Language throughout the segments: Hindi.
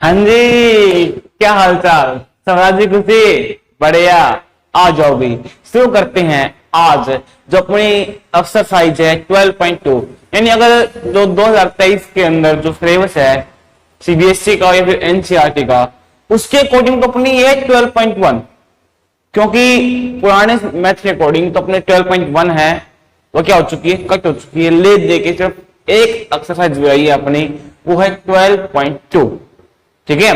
हाँ जी, क्या हाल चाल, सब जी खुशी, बढ़िया। आ जाओ भी, शुरू करते हैं आज जो अपनी एक्सरसाइज है 12.2। यानी अगर जो 2023 के अंदर जो सिलेबस है सीबीएसई का या फिर एनसीईआरटी का, उसके अकॉर्डिंग तो अपनी ये 12.1, क्योंकि पुराने मैथ के अकॉर्डिंग तो अपने 12.1 है वो क्या हो चुकी है, कट हो चुकी है। ले दे के सिर्फ एक एक्सरसाइज जो है अपनी वो है 12.2। ठीक है,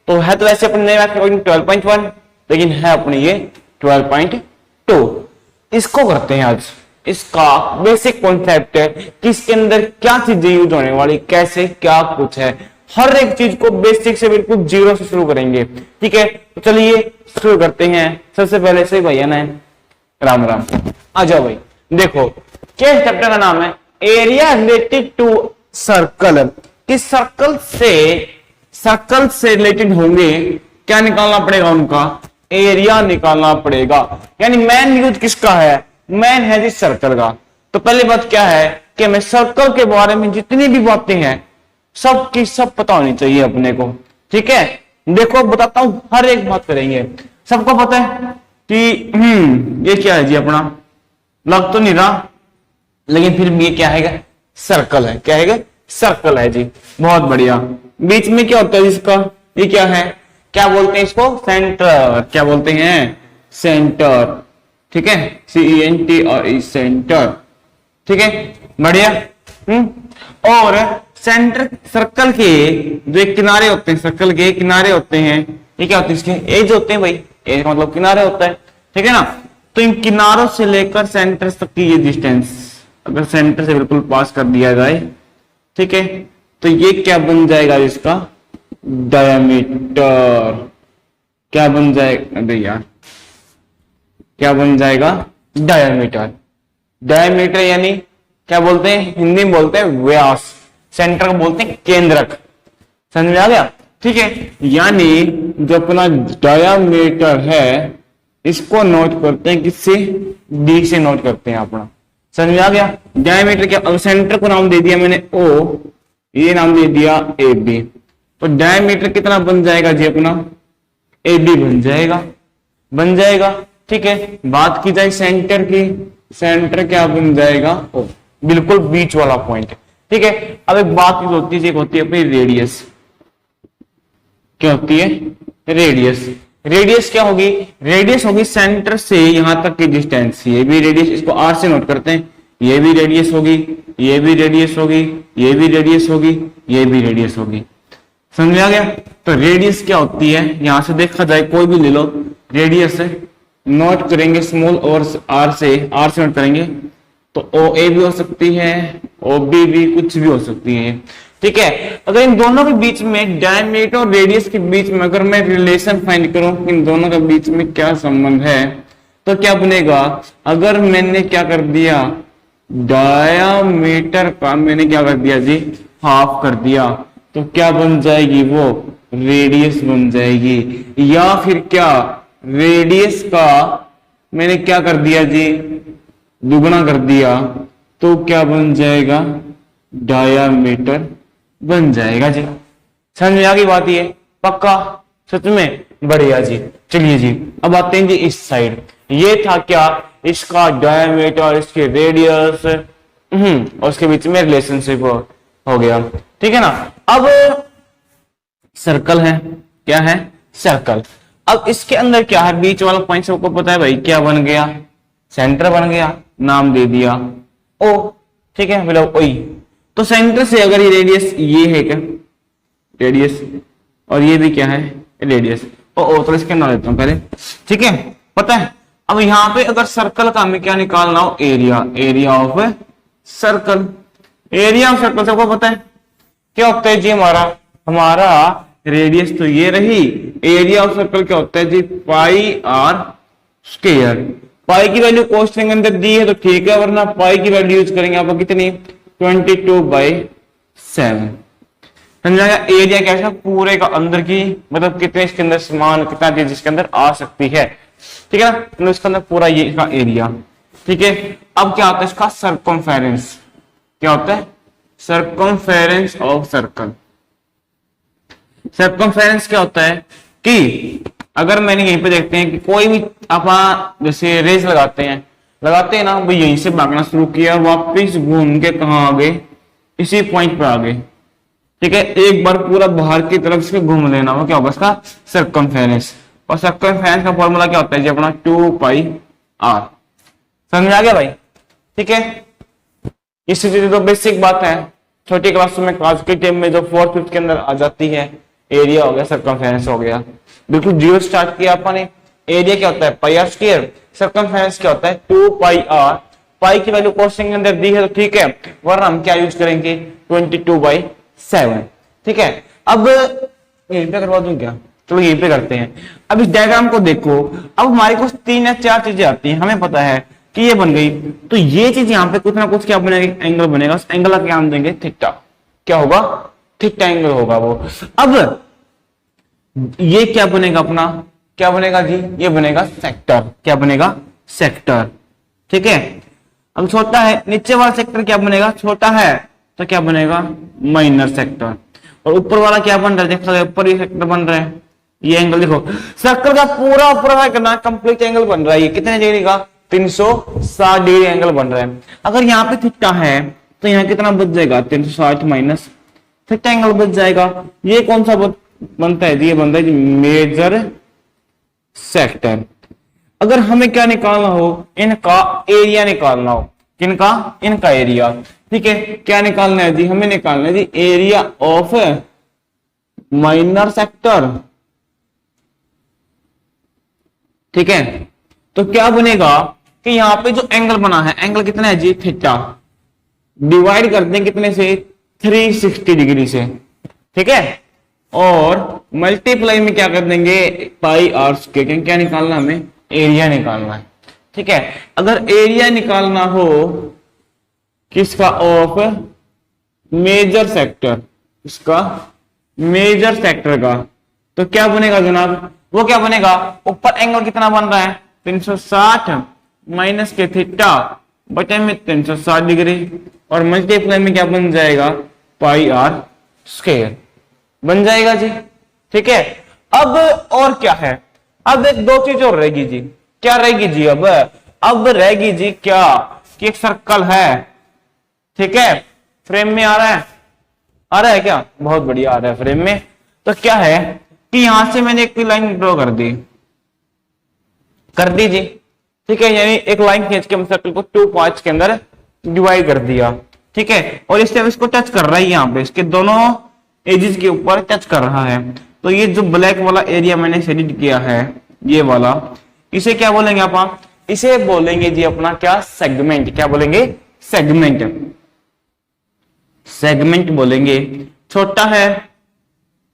तो है तो वैसे अपने नए मैथ के अकॉर्डिंग 12.1, लेकिन है अपनी ये 12.2। इसको करते हैं आज। इसका बेसिक कॉन्सेप्ट है कि इसके अंदर क्या चीजें यूज होने वाली, कैसे क्या कुछ है, हर एक चीज को बेसिक से बिल्कुल जीरो से शुरू करेंगे। ठीक है, तो चलिए शुरू करते हैं। सबसे पहले से भैया ना राम राम, आ जाओ भाई। देखो क्या चैप्टर का नाम है, एरिया रिलेटेड टू सर्कल। कि सर्कल से रिलेटेड होंगे, क्या निकालना पड़ेगा, उनका एरिया निकालना पड़ेगा। यानी मेन यूज किसका है, मेन है जी सर्कल का। तो पहली बात क्या है कि हमें सर्कल के बारे में जितनी भी बातें हैं सब की सब पता होनी चाहिए अपने को। ठीक है, देखो बताता हूं, हर एक बात करेंगे। सबको पता है कि ये क्या है जी, अपना लग तो नहीं रहा, लेकिन फिर भी ये क्या है, सर्कल है। क्या है, सर्कल है जी, बहुत बढ़िया। बीच में क्या होता है इसका, ये क्या है, क्या बोलते हैं इसको, सेंटर। क्या बोलते हैं, सेंटर। ठीक है, CENTR, सेंटर। ठीक है, बढ़िया। और सेंटर सर्कल के जो किनारे होते हैं, सर्कल के किनारे होते हैं, ये क्या होते हैं, इसके एज होते हैं भाई। एज का मतलब किनारे होता है, ठीक है ना। तो इन किनारों से लेकर सेंटर तक की ये डिस्टेंस अगर सेंटर से बिल्कुल पास कर दिया जाए, ठीक है, तो ये क्या बन जाएगा, इसका डायमीटर। क्या बन जाएगा, अरे यार, क्या बन जाएगा, डायमीटर। डायमीटर यानी क्या बोलते हैं, हिंदी में बोलते हैं व्यास, सेंटर को बोलते हैं केंद्रक। समझ में आ गया। ठीक है, यानी जो अपना डायमीटर है इसको नोट करते हैं किससे, डी से नोट करते हैं अपना। समझ में आ गया। डायमीटर क्या, अब सेंटर को नाम दे दिया मैंने ओ, ये नाम दे दिया ए बी। तो डायमीटर कितना बन जाएगा जी अपना, ए बी बन जाएगा। ठीक है, बात की जाए सेंटर की, सेंटर क्या बन जाएगा, ओ, बिल्कुल बीच वाला पॉइंट। ठीक है, अब एक बात होती है, एक होती है अपनी रेडियस। क्या होती है, रेडियस। रेडियस क्या होगी, रेडियस होगी सेंटर से यहां तक की डिस्टेंस। ये भी रेडियस, इसको आर से नोट करते हैं। ये भी रेडियस होगी, ये भी रेडियस होगी, ये भी रेडियस होगी, ये भी रेडियस होगी। समझ में आ गया। तो रेडियस क्या होती है, यहां से देखा जाए कोई भी ले लो, रेडियस नोट करेंगे स्मॉल और आर से नोट करेंगे तो ओ ए भी हो सकती है, ओ बी भी, कुछ भी हो सकती है। ठीक है, अगर इन दोनों के बीच में, डायमीटर और रेडियस के बीच में अगर मैं रिलेशन फाइंड करूं, इन दोनों के बीच में क्या संबंध है, तो क्या बनेगा, अगर मैंने क्या कर दिया, डायमीटर का मैंने क्या कर दिया जी, हाफ कर दिया, तो क्या बन जाएगी, वो रेडियस बन जाएगी। या फिर क्या, रेडियस का मैंने क्या कर दिया जी, दुगुना कर दिया, तो क्या बन जाएगा, डायमीटर बन जाएगा जी। समझ में आ गई बात, ये पक्का, सच में, बढ़िया जी। चलिए जी, अब आते हैं जी इस साइड। ये था क्या, इसका डायमीटर, इसके रेडियस, और उसके बीच में रिलेशनशिप हो गया। ठीक है ना। अब सर्कल है, क्या है, सर्कल। अब इसके अंदर क्या है, बीच वाला पॉइंट सबको पता है भाई, क्या बन गया, सेंटर बन गया, नाम दे दिया ओ। ठीक है, मतलब ओ। तो सेंटर से अगर ये रेडियस, ये है क्या रेडियस, और ये भी क्या है, रेडियस, ओ तो इसके नाम देता हूं पहले। ठीक है, पता है। अब यहां पे अगर सर्कल का हमें क्या निकालना हो, area, area of circle. Area of circle सबको पता है क्या होता है जी, हमारा रेडियस तो ये रही, एरिया ऑफ सर्कल क्या होता है जी, पाई आर स्क्वायर। पाई की वैल्यू क्वेश्चन के अंदर दी है तो ठीक है, वरना पाई की वैल्यू यूज करेंगे आप कितनी, 22/7। समझाया। एरिया कैसा, पूरे का अंदर की, मतलब कितने इसके अंदर सामान, कितना चीज इसके अंदर आ सकती है। ठीक है ना, तो इसके अंदर पूरा ये इसका एरिया। ठीक है, अब क्या होता है इसका सर्कमफेरेंस। क्या होता है, सर्कमफेरेंस ऑफ सर्कल। सर्कमफेरेंस क्या होता है कि अगर मैंने यहीं पे देखते हैं कि कोई भी आप जैसे रेस लगाते हैं ना, वो यहीं से भागना शुरू किया, वापस घूम के कहाँ आ गए, इसी पॉइंट पे आ गए। ठीक है, एक बार पूरा बाहर की तरफ से घूम लेना, वो क्या होगा इसका सर्कमफेरेंस। और सर्कमफेरेंस का फॉर्मूला क्या होता है जी अपना 2πr। समझ आ गया भाई? ठीक है, इससे तो बेसिक बात है, छोटी क्लासों में क्लास के टाइम में जो 4th 5th के अंदर आ जाती है। एरिया हो गया, सर्कमफेरेंस हो गया, बिल्कुल जीरो स्टार्ट किया अपन। एरिया क्या होता है πr स्क्वायर, सर्कमफेरेंस क्या होता है 2πr। पाई की वैल्यू क्वेश्चन के अंदर दी है तो ठीक है, वरना हम क्या यूज करेंगे 22/7। ठीक है, अब यहीं पे करवा दूं क्या? चलो यहीं पे करते हैं। अब इस डायग्राम को देखो, अब हमारे को 3 या 4 चीजें आती हैं, हमें पता है कि ये बन गई, तो ये चीज यहाँ पे कुछ ना कुछ क्या बनेगा, एंगल बनेगा। उस एंगल का क्या नाम देंगे थीटा। क्या होगा? थीटा एंगल होगा वो। अब ये क्या बनेगा अपना, क्या बनेगा जी? ये बनेगा सेक्टर। क्या बनेगा? सेक्टर। ठीक है, अब छोटा है, नीचे वाला सेक्टर क्या बनेगा? छोटा है तो क्या बनेगा? Minor sector. और ऊपर वाला क्या बन रहा है? देखा जाए ऊपर ये सेक्टर बन रहा है, ये एंगल देखो, सर्कल का पूरा ऊपर करना कंप्लीट एंगल बन रहा है। ये कितने डिग्री का? 360 डिग्री एंगल बन रहा है। अगर यहाँ पे थीटा है तो यहाँ कितना बच जाएगा? 360 माइनस थीटा एंगल बच जाएगा। ये कौन सा बनता है? ये बनता है मेजर सेक्टर। अगर हमें क्या निकालना हो, इनका एरिया निकालना हो, किनका? इनका एरिया। ठीक है, क्या निकालना है जी? हमें निकालना है जी एरिया ऑफ माइनर सेक्टर। ठीक है, तो क्या बनेगा कि यहां पे जो एंगल बना है, एंगल कितना है जी? थीटा। डिवाइड कर दें कितने से? 360 डिग्री से। ठीक है, और मल्टीप्लाई में क्या कर देंगे? πr square. क्या निकालना हमें? एरिया निकालना है। ठीक है, अगर एरिया निकालना हो किसका? ऑफ मेजर सेक्टर, इसका मेजर सेक्टर का, तो क्या बनेगा जनाब? वो क्या बनेगा? ऊपर एंगल कितना बन रहा है? 360 माइनस के थीटा बटे में 360 डिग्री, और मल्टीप्लाई में क्या बन जाएगा? πr स्क्वायर बन जाएगा जी। ठीक है, अब और क्या है? अब एक दो चीज और रहेगी जी। क्या रहेगी जी? अब रहेगी जी क्या कि एक सर्कल है। ठीक है, फ्रेम में आ रहा है? आ रहा है क्या? बहुत बढ़िया आ रहा है फ्रेम में। तो क्या है कि यहां से मैंने एक लाइन ड्रॉ कर दी जी। ठीक है, यानी एक लाइन खींच के हम सर्कल को 2 पार्ट्स के अंदर डिवाइड कर दिया। ठीक है, और इससे इसको टच कर रहा है, यहाँ पे इसके दोनों एजेस के ऊपर टच कर रहा है। तो ये जो ब्लैक वाला एरिया मैंने सेलेक्ट किया है, ये वाला, इसे क्या बोलेंगे आप? इसे बोलेंगे जी अपना क्या? सेगमेंट। क्या बोलेंगे? सेगमेंट। सेगमेंट बोलेंगे। छोटा है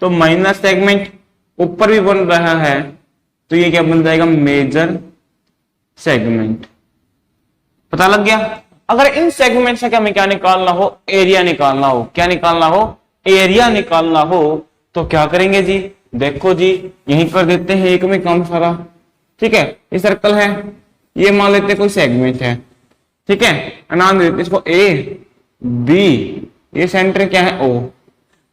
तो माइनर सेगमेंट, ऊपर भी बन रहा है तो ये क्या बन जाएगा? Major segment. पता लग गया? अगर इन सेगमेंट से हमें क्या निकालना हो? एरिया निकालना हो। क्या निकालना हो? एरिया निकालना हो तो क्या करेंगे जी? देखो जी, यहीं कर देते हैं एक में काम सारा। ठीक है, ये सर्कल है, ये मान लेते हैं कोई सेगमेंट है। ठीक है, नाम दे देते इसको ए बी, ये सेंटर क्या है? ओ।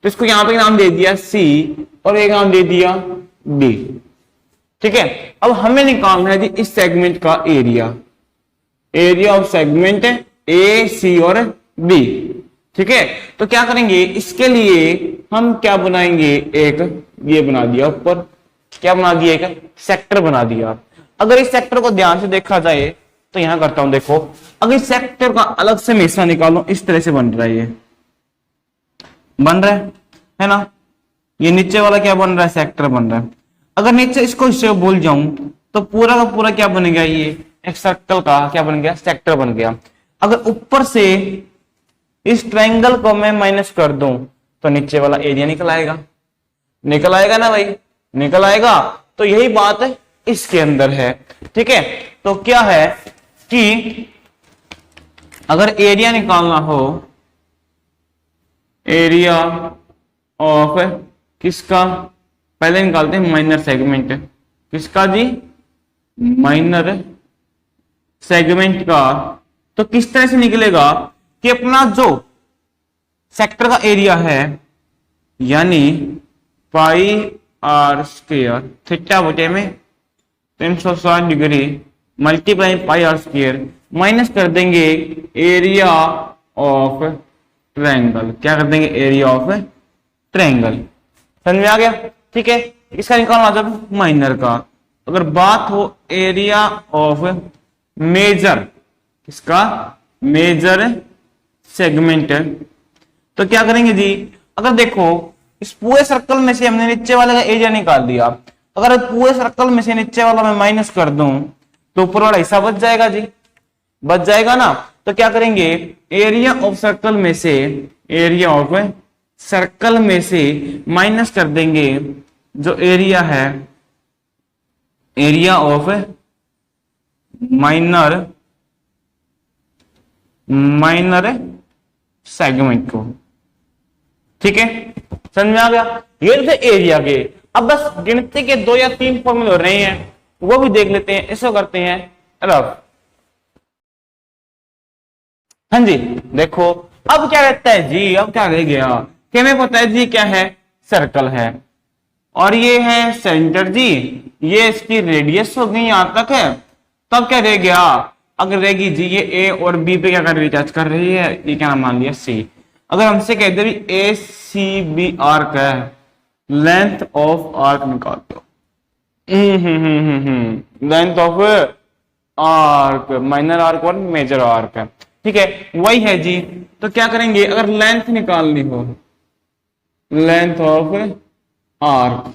तो इसको यहां पे नाम दे दिया सी और एक नाम दे दिया डी। ठीक है, अब हमें निकालना है जी इस सेगमेंट का area. Area of segment A C और बी। ठीक है, तो क्या करेंगे? इसके लिए हम क्या बनाएंगे? एक ये बना दिया ऊपर, क्या बना दिया? एक सेक्टर बना दिया। अगर इस सेक्टर को ध्यान से देखा जाए तो यहां करता हूं, देखो, अगर इस सेक्टर का अलग से मैं हिस्सा निकालूं, इस तरह से बन रहा है, ये बन रहा है ना? ये नीचे वाला क्या बन रहा है? सेक्टर बन रहा है। अगर नीचे इसको हिस्से भूल जाऊं तो पूरा का पूरा क्या बन गया? ये एक सर्कल का क्या बन गया? सेक्टर बन गया। अगर ऊपर से इस ट्रायंगल को मैं माइनस कर दूं तो नीचे वाला एरिया निकल आएगा। निकल आएगा ना भाई? निकल आएगा। तो यही बात है इसके अंदर है। ठीक है, तो क्या है कि अगर एरिया निकालना हो, एरिया ऑफ किसका? पहले निकालते हैं माइनर सेगमेंट। किसका जी? माइनर सेगमेंट का। तो किस तरह से निकलेगा कि अपना जो सेक्टर का एरिया है, यानी पाई आर स्क्वायर थीटा बटे में 360 degree multiply pi r square minus कर देंगे एरिया ऑफ ट्रायंगल। क्या कर देंगे? Area of triangle. समझ में आ गया? ठीक है, इसका निकालना जब माइनर का, अगर बात हो एरिया ऑफ मेजर, किसका? मेजर सेगमेंट, तो क्या करेंगे जी? अगर देखो इस पूरे सर्कल में से हमने नीचे वाले का एरिया निकाल दिया, अगर पूरे सर्कल में से नीचे वाला मैं माइनस कर दूं तो ऊपर वाला हिस्सा बच जाएगा जी, बच जाएगा ना। तो क्या करेंगे? एरिया ऑफ सर्कल में से, एरिया ऑफ सर्कल में से माइनस कर देंगे जो एरिया है, एरिया ऑफ माइनर सेगमेंट को। ठीक है, समझ में आ गया? ये थे एरिया के। अब बस गिनती के 2 या 3 फॉर्मूले हो रहे हैं, वो भी देख लेते हैं। इसको करते हैं रफ। हाँ जी, देखो अब क्या रहता है जी? अब क्या रह गया कि हमें पता है जी क्या है? सर्कल है, और ये है सेंटर जी, ये इसकी रेडियस हो गई यहां तक है। तब क्या रह गया? अगर रहेगी जी ये ए और बी पे क्या कर रही है? टच कर रही है। ये क्या मान लिया? सी। अगर हमसे कहते भी ए सी बी आर्क है, लेंथ ऑफ आर्क निकाल दो। Length of arc, minor arc और मेजर आर्क है। ठीक है, वही है जी। तो क्या करेंगे? अगर लेंथ निकालनी हो, लेंथ ऑफ आर्क,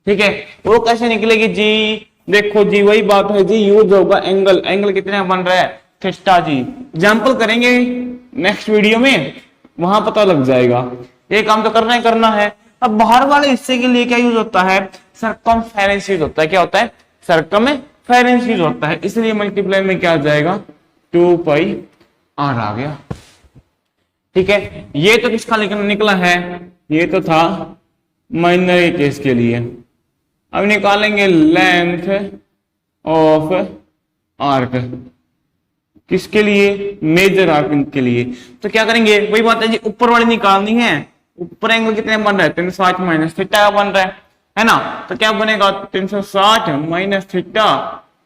ठीक है, वो कैसे निकलेगी जी? देखो जी वही बात है जी, यूज होगा एंगल। एंगल कितने बन रहा है? थीटा जी। एग्जाम्पल करेंगे नेक्स्ट वीडियो में, वहां पता लग जाएगा। ये काम तो करना ही करना है। अब बाहर वाले हिस्से के लिए क्या यूज होता है? सरकमफेरेंस यूज होता है। क्या होता है? सरकमफेरेंस यूज होता है। इसलिए मल्टीप्लाई में क्या आ जाएगा? 2 पाई आर आ गया। ठीक है, ये तो किसका निकला है? ये तो था माइनर केस के लिए। अब निकालेंगे लेंथ ऑफ आर्क, किसके लिए? मेजर आर्क के लिए। तो क्या करेंगे? वही बात है जी, ऊपर वाली निकालनी है। ऊपर एंगल कितने बन रहा है? 360 माइनस थीटा बन रहा है ना। तो क्या बनेगा? 360 माइनस थीटा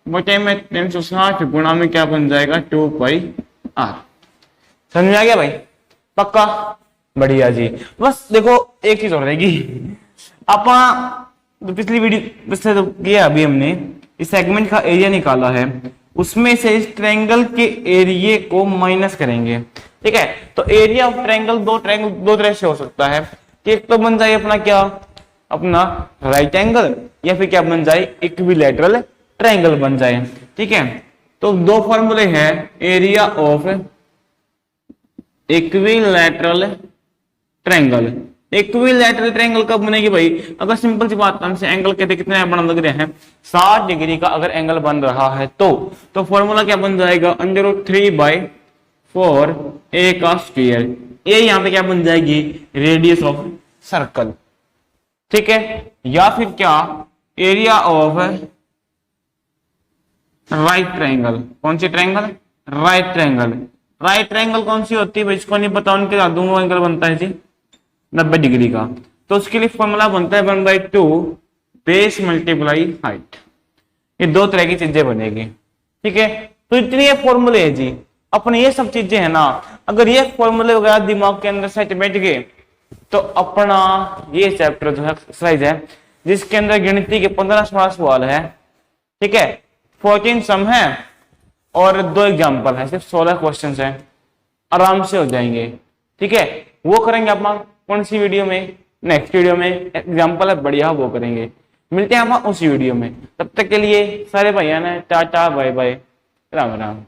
बटे में 360 गुणा में क्या बन जाएगा? 2 पाई आर। समझ में आ गया भाई? पक्का? बढ़िया जी। बस देखो एक चीज और रहेगी, अपना तो पिछली वीडियो से तो किया, अभी हमने इस सेगमेंट का एरिया निकाला है, उसमें से इस ट्रायंगल के एरिया को माइनस करेंगे। ठीक है, तो एरिया ऑफ ट्रायंगल दो तरह से हो सकता है कि एक तो बन जाए अपना क्या? अपना राइट एंगल, या फिर क्या बन जाए? इक्विलैटरल ट्रायंगल बन जाए। ठीक है, तो 2 फॉर्मूले हैं area of equilateral triangle. Equilateral triangle कब बनेगी भाई? अगर सिंपल सी बात हमसे एंगल कहते कितने बना लग रहे हैं? 60 डिग्री का अगर एंगल बन रहा है तो फॉर्मूला क्या बन जाएगा? √3/4 ए का स्क्वायर। ए यहां पे क्या बन जाएगी? Radius of circle. ठीक है, या फिर क्या? Area of right triangle. कौन सी triangle? Right triangle. Right triangle कौन सी होती है भाई? इसको नहीं पता, उनके दोनों एंगल बनता है जी 90 डिग्री का। तो उसके लिए फॉर्मूला बनता है 1/2 बेस मल्टीप्लाई हाइट। ये 2 तरह की चीजें बनेगी। ठीक है, तो इतनी ये फॉर्मूले है जी। अपने ये सब चीजें है ना, अगर ये फॉर्मूले वगैरह दिमाग के अंदर सेट बैठ गए तो अपना ये चैप्टर जो है एक्सरसाइज है, जिसके अंदर गिनती के 15-16 सवाल है। ठीक है, 14 सम है और 2 एग्जाम्पल है, सिर्फ 16 क्वेश्चन है, आराम से हो जाएंगे। ठीक है, वो करेंगे अपना कौन सी वीडियो में? नेक्स्ट वीडियो में। एग्जाम्पल है बढ़िया, वो करेंगे। मिलते हैं हम उसी वीडियो में। तब तक के लिए सारे भैया ने tata bye bye, Ram Ram.